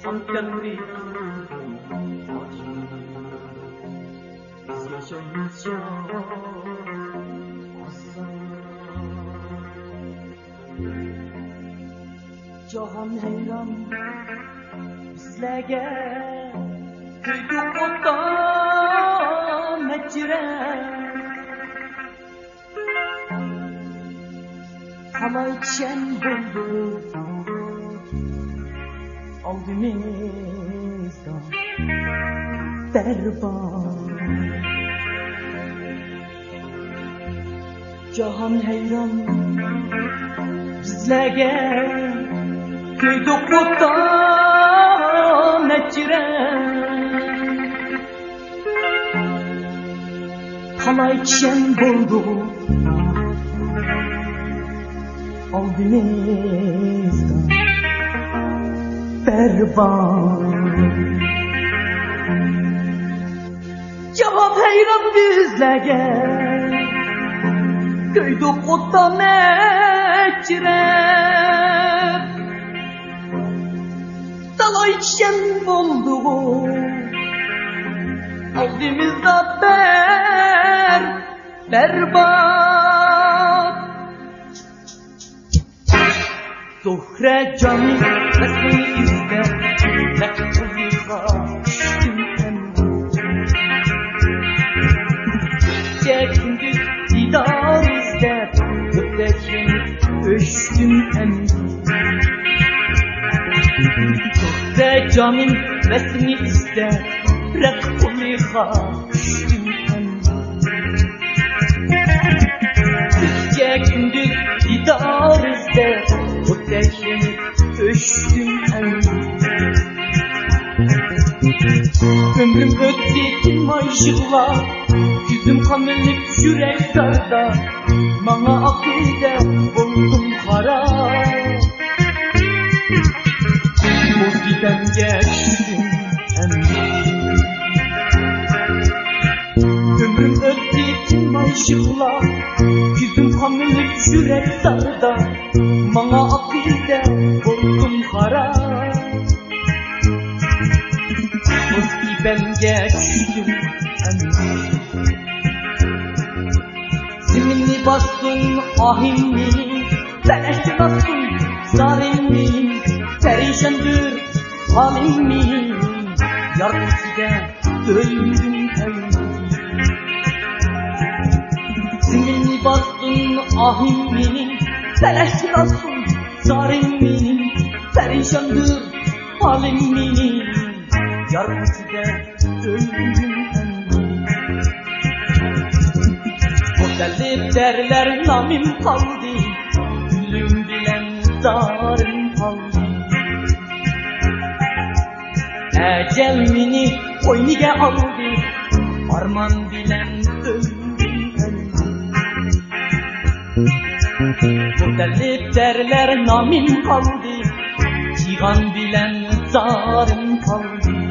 한편리 biz yaşayınca Cahan heyran bizlerge duyduk odan mecre Hala içen buldu aldığımızda berbat Cahan heyran bizlerge duyduk odan mecre Hala içen buldu aldığımızda berbat Cevap heyran bizlerge duyduk oda mecre Dala içen buldu aldığımızda berbat Zuhre cami resmini ister Tek kılığa düştüm emri Çekindi didar ister Mutleken ölçtüm emri Zuhre cami resmini ister Tek kılığa düştüm emri Çekindi didar ister Mutleken ölçtüm emri Ömrüm ötti kim aşıklar Yüzüm kamerlik yürek sarda Bana akılda oldum kara Boz giden geçtim emri Ömrüm ötti kim aşıklar Yüzüm kamerlik yürek sarda Bana akılda oldum kara Ben geçtim emri Ziminli bastın ahimli Felekli bastın zalimli Perişandır halimli Yargısıda öldüm emri Ziminli bastın ahimli Felekli bastın zalimli Perişandır halimli Yargısıda öldüm emri Modelli derler namim kaldı Gülüm bilen zarım kaldı Ecel mini oyniga aldı Arman bilen öldüm emri Modelli derler namim kaldı Cihan bilen zarım kaldı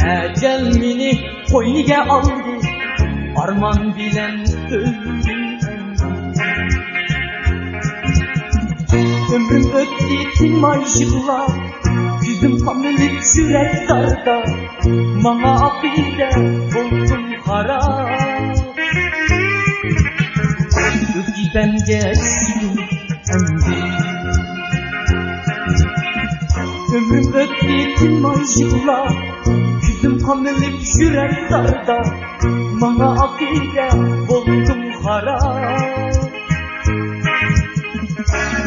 Ecel mini koyniga aldı Arman bilen öldüm Ömrüm ötti tim aşıklar Yüzüm kamerlik yürek sarda Bana akılda oldum kara Öfkiden geçtim emri Ömrüm ötti tim aşıklar Yüzüm kamerlik yürek sarda Bana akılda oldum kara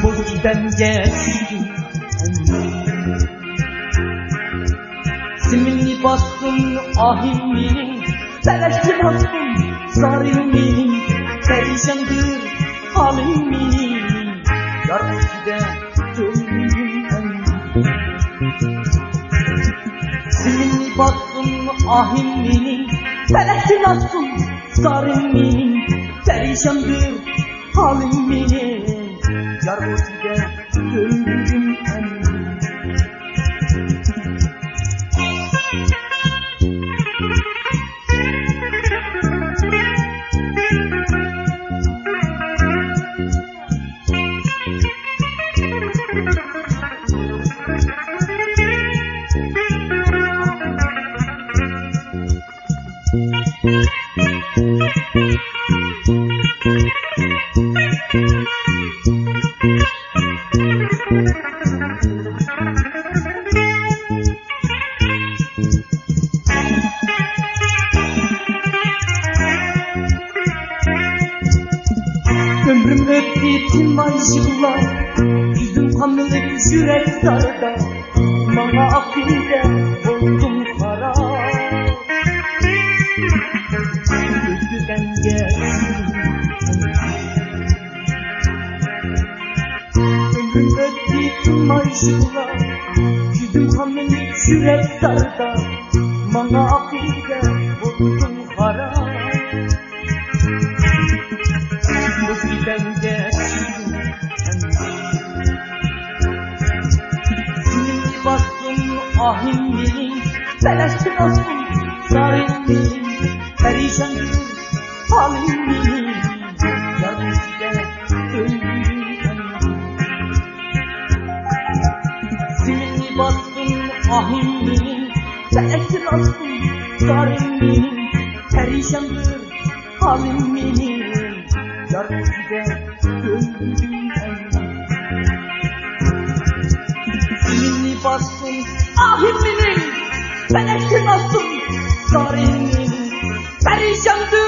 Boz giden geçtim emri Ziminli bastın ahimli Felekli bastın zalimli Perişandır halimli Yargısıda öldüm emri Ziminli bastın ahimli Felekli bastın zalimli Perişandır halimli Yargısıda öldüm emri Ömrüm ötdi tüm aşıklar, yüzüm kanlı yürek darda, bana akılda oldum kara. Gözüden gelsin. Ömrüm ötdi tüm aşıklar, yüzüm kanlı yürek darda, bana akılda oldum kara. Gözüden gelsin. Sinirli bastın ahim benim, telaşlı olsun zarım benim, perişandır halim benim, yarın size öldürürüm. Sinirli bastın ahim benim, telaşlı olsun zarım benim, perişandır halim benim, yarın size öldürürüm. Sinirli bastın ahim benim, ben eşkin olsun zarım benim, perişandır